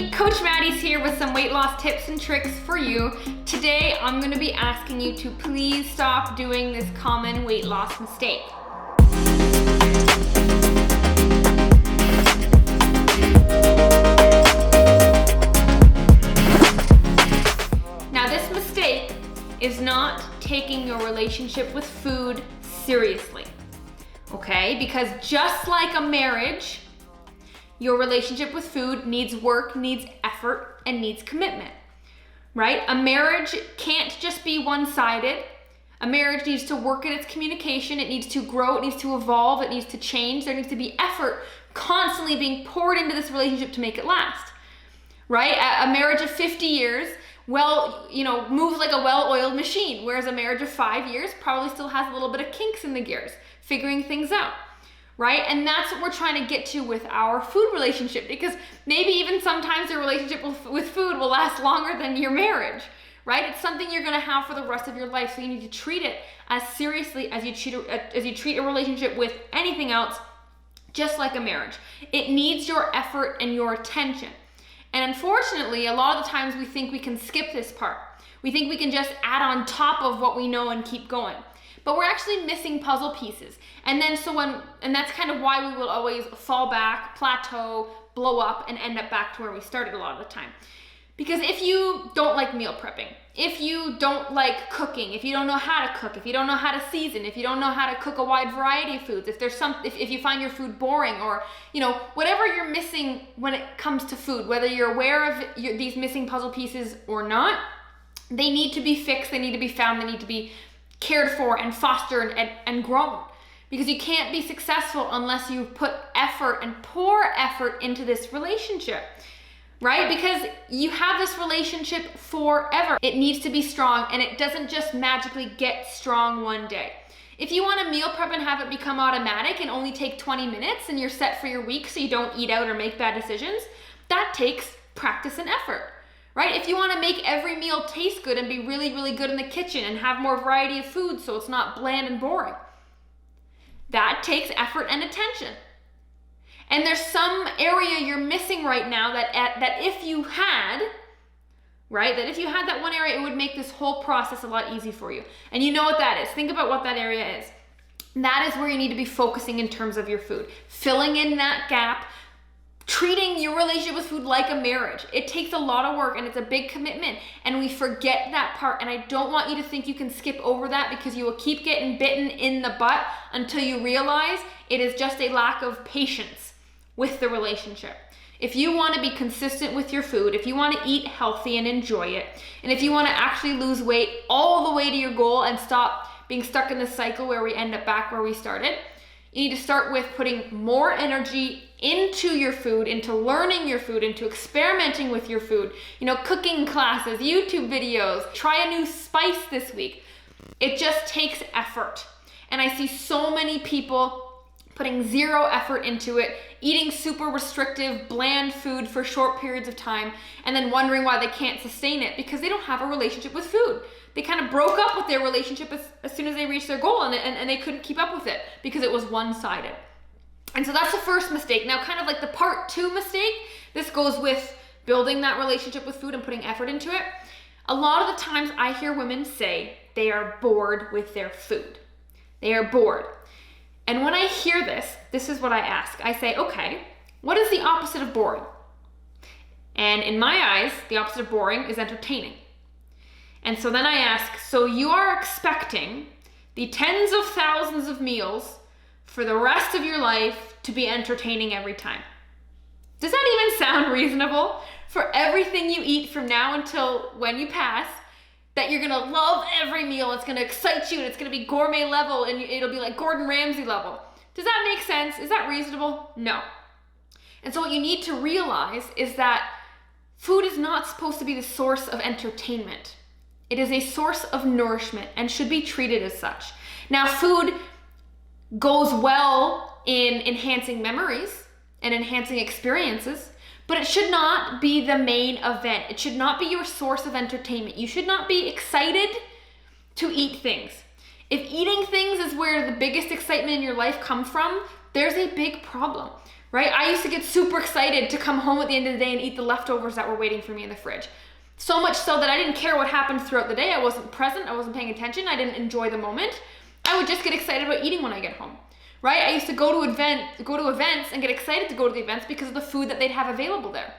everybody, Coach Maddie's here with some weight loss tips and tricks for you. Today, I'm gonna be asking you to please stop doing this common weight loss mistake. Now, this mistake is not taking your relationship with food seriously, okay? Because just like a marriage, your relationship with food needs work, needs effort, and needs commitment, right? A marriage can't just be one-sided. A marriage needs to work at its communication. It needs to grow. It needs to evolve. It needs to change. There needs to be effort constantly being poured into this relationship to make it last, right? A marriage of 50 years, moves like a well-oiled machine, whereas a marriage of 5 years probably still has a little bit of kinks in the gears, figuring things out. Right? And that's what we're trying to get to with our food relationship, because maybe even sometimes your relationship with food will last longer than your marriage, right? It's something you're going to have for the rest of your life. So you need to treat it as seriously as you treat a relationship with anything else, just like a marriage. It needs your effort and your attention. And unfortunately, a lot of the times we think we can skip this part. We think we can just add on top of what we know and keep going. But we're actually missing puzzle pieces. And that's kind of why we will always fall back, plateau, blow up, and end up back to where we started a lot of the time. Because if you don't like meal prepping, if you don't like cooking, if you don't know how to cook, if you don't know how to season, if you don't know how to cook a wide variety of foods, if you find your food boring, or whatever you're missing when it comes to food, whether you're aware of these missing puzzle pieces or not, they need to be fixed, they need to be found, they need to be cared for and fostered and grown, because you can't be successful unless you put effort and pour effort into this relationship, right? Because you have this relationship forever. It needs to be strong, and it doesn't just magically get strong one day. If you want to meal prep and have it become automatic and only take 20 minutes and you're set for your week so you don't eat out or make bad decisions, that takes practice and effort. Right? If you want to make every meal taste good and be really, really good in the kitchen and have more variety of food so it's not bland and boring, that takes effort and attention. And there's some area you're missing right now that if you had that one area, it would make this whole process a lot easier for you. And you know what that is. Think about what that area is. That is where you need to be focusing in terms of your food. Filling in that gap, treating your relationship with food like a marriage. It takes a lot of work and it's a big commitment, and we forget that part. And I don't want you to think you can skip over that, because you will keep getting bitten in the butt until you realize it is just a lack of patience with the relationship. If you want to be consistent with your food, if you want to eat healthy and enjoy it, and if you want to actually lose weight all the way to your goal and stop being stuck in this cycle where we end up back where we started, you need to start with putting more energy into your food, into learning your food, into experimenting with your food. Cooking classes, YouTube videos, try a new spice this week. It just takes effort. And I see so many people putting zero effort into it, eating super restrictive, bland food for short periods of time, and then wondering why they can't sustain it, because they don't have a relationship with food. They kind of broke up with their relationship as soon as they reached their goal, and they couldn't keep up with it because it was one-sided. And so that's the first mistake. Now, kind of like the part 2 mistake, this goes with building that relationship with food and putting effort into it. A lot of the times I hear women say they are bored with their food. They are bored. And when I hear this is what I ask. I say, okay, what is the opposite of boring? And in my eyes, the opposite of boring is entertaining. And so then I ask, so you are expecting the tens of thousands of meals for the rest of your life to be entertaining every time? Does that even sound reasonable? For everything you eat from now until when you pass, that you're gonna love every meal, it's gonna excite you, and it's gonna be gourmet level, and it'll be like Gordon Ramsay level. Does that make sense? Is that reasonable? No. And so what you need to realize is that food is not supposed to be the source of entertainment. It is a source of nourishment and should be treated as such. Now, food goes well in enhancing memories and enhancing experiences, but it should not be the main event. It should not be your source of entertainment. You should not be excited to eat things. If eating things is where the biggest excitement in your life comes from, there's a big problem, right? I used to get super excited to come home at the end of the day and eat the leftovers that were waiting for me in the fridge. So much so that I didn't care what happened throughout the day. I wasn't present, I wasn't paying attention, I didn't enjoy the moment. I would just get excited about eating when I get home, right? I used to go to events and get excited to go to the events because of the food that they'd have available there,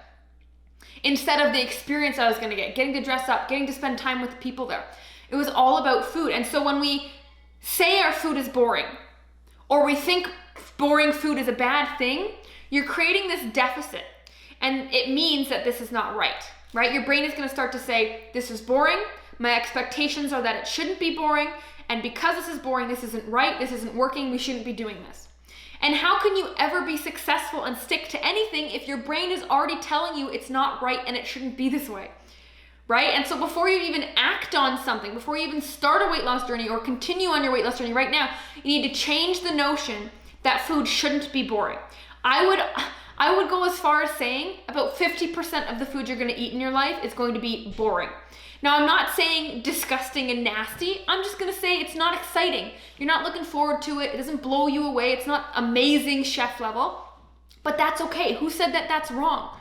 instead of the experience I was gonna get, getting to dress up, getting to spend time with the people there. It was all about food. And so when we say our food is boring, or we think boring food is a bad thing, you're creating this deficit. And it means that this is not right? Your brain is gonna start to say, this is boring, my expectations are that it shouldn't be boring, and because this is boring, this isn't right, this isn't working, we shouldn't be doing this. And how can you ever be successful and stick to anything if your brain is already telling you it's not right and it shouldn't be this way, right? And so before you even act on something, before you even start a weight loss journey or continue on your weight loss journey right now, you need to change the notion that food shouldn't be boring. I would go as far as saying about 50% of the food you're gonna eat in your life is going to be boring. Now, I'm not saying disgusting and nasty. I'm just gonna say it's not exciting. You're not looking forward to it. It doesn't blow you away. It's not amazing chef level, but that's okay. Who said that that's wrong?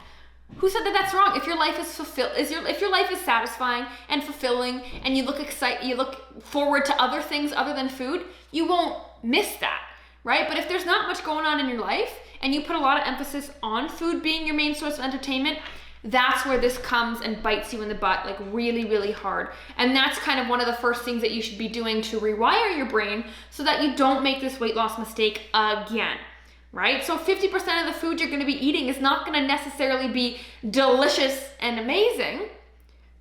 Who said that that's wrong? If your life is if your life is satisfying and fulfilling, and you look forward to other things other than food, you won't miss that, right? But if there's not much going on in your life and you put a lot of emphasis on food being your main source of entertainment, that's where this comes and bites you in the butt, like really, really hard. And that's kind of one of the first things that you should be doing to rewire your brain so that you don't make this weight loss mistake again, right? So 50% of the food you're gonna be eating is not gonna necessarily be delicious and amazing.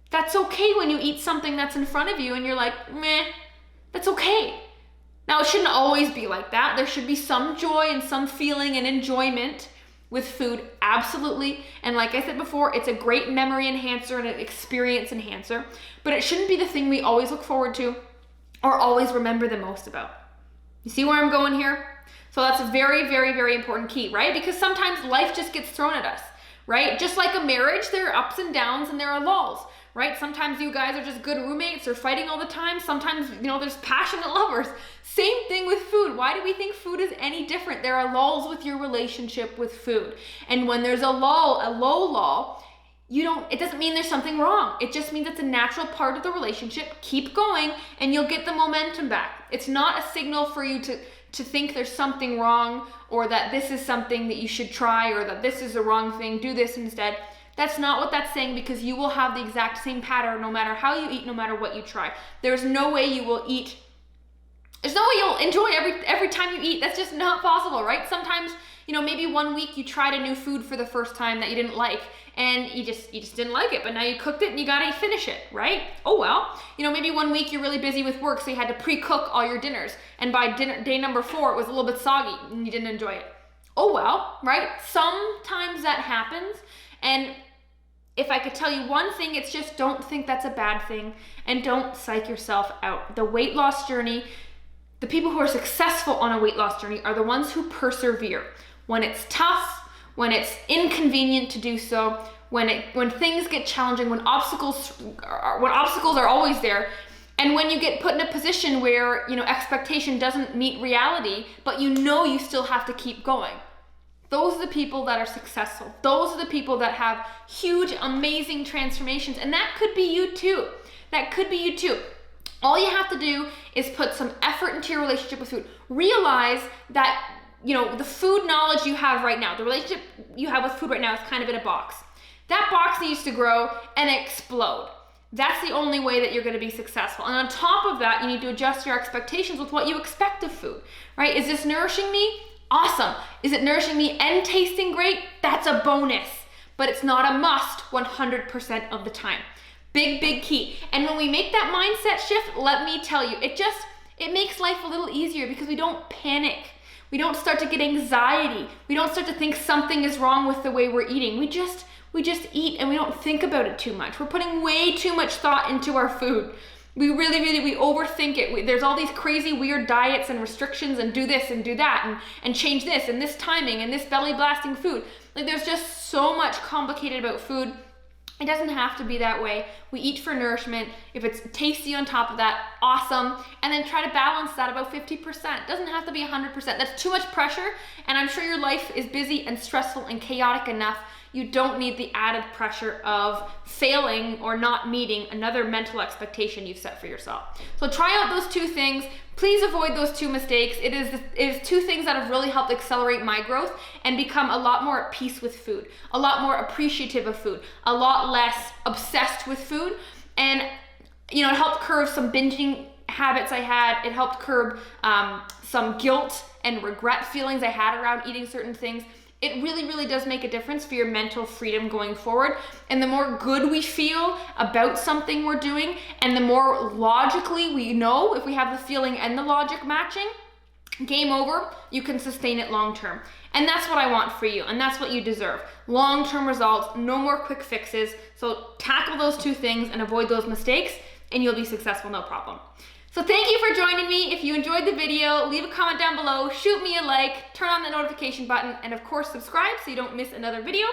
That's okay when you eat something that's in front of you and you're like, meh, that's okay. Now, it shouldn't always be like that. There should be some joy and some feeling and enjoyment with food, absolutely. And like I said before, it's a great memory enhancer and an experience enhancer, but it shouldn't be the thing we always look forward to or always remember the most about. You see where I'm going here? So that's a very, very, very important key, right? Because sometimes life just gets thrown at us, right? Just like a marriage, there are ups and downs and there are lulls, right? Sometimes you guys are just good roommates or fighting all the time. Sometimes, there's passionate lovers. Same thing with food. Why do we think food is any different? There are lulls with your relationship with food. And when there's a lull, a low lull, it doesn't mean there's something wrong. It just means it's a natural part of the relationship. Keep going and you'll get the momentum back. It's not a signal for you to think there's something wrong or that this is something that you should try or that this is the wrong thing, do this instead. That's not what that's saying, because you will have the exact same pattern no matter how you eat, no matter what you try. There's no way you will eat. There's no way you'll enjoy every time you eat. That's just not possible, right? Sometimes, maybe one week you tried a new food for the first time that you didn't like and you just didn't like it, but now you cooked it and you gotta finish it, right? Oh well. Maybe one week you're really busy with work, so you had to pre-cook all your dinners, and by day number 4 it was a little bit soggy and you didn't enjoy it. Oh well, right? Sometimes that happens, and if I could tell you one thing, it's just don't think that's a bad thing and don't psych yourself out. The weight loss journey, the people who are successful on a weight loss journey are the ones who persevere. When it's tough, when it's inconvenient to do so, when things get challenging, when obstacles are always there, and when you get put in a position where, expectation doesn't meet reality, but you still have to keep going. Those are the people that are successful. Those are the people that have huge, amazing transformations. And that could be you too. That could be you too. All you have to do is put some effort into your relationship with food. Realize that, the food knowledge you have right now, the relationship you have with food right now is kind of in a box. That box needs to grow and explode. That's the only way that you're going to be successful. And on top of that, you need to adjust your expectations with what you expect of food, right? Is this nourishing me? Awesome. Is it nourishing me and tasting great? That's a bonus, but it's not a must 100% of the time. Big, big key. And when we make that mindset shift, let me tell you, it makes life a little easier because we don't panic. We don't start to get anxiety. We don't start to think something is wrong with the way we're eating. We just eat and we don't think about it too much. We're putting way too much thought into our food. We we overthink it. There's all these crazy weird diets and restrictions and do this and do that and change this and this timing and this belly blasting food. Like there's just so much complicated about food. It doesn't have to be that way. We eat for nourishment. If it's tasty on top of that, awesome. And then try to balance that about 50%. It doesn't have to be 100%. That's too much pressure, and I'm sure your life is busy and stressful and chaotic enough. You don't need the added pressure of failing or not meeting another mental expectation you've set for yourself. So try out those two things. Please avoid those two mistakes. It is two things that have really helped accelerate my growth and become a lot more at peace with food, a lot more appreciative of food, a lot less obsessed with food. And it helped curb some binging habits I had. It helped curb some guilt and regret feelings I had around eating certain things. It really, really does make a difference for your mental freedom going forward. And the more good we feel about something we're doing, and the more logically we know, if we have the feeling and the logic matching, game over, you can sustain it long term. And that's what I want for you, and that's what you deserve. Long-term results, no more quick fixes. So tackle those two things and avoid those mistakes, and you'll be successful, no problem. So thank you for joining me. If you enjoyed the video, leave a comment down below, shoot me a like, turn on the notification button, and of course subscribe so you don't miss another video.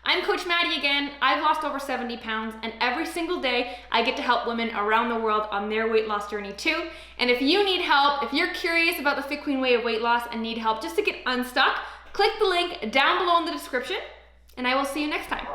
I'm Coach Maddie again. I've lost over 70 pounds, and every single day I get to help women around the world on their weight loss journey too. And if you need help, if you're curious about the Fit Queen way of weight loss and need help just to get unstuck, click the link down below in the description, and I will see you next time.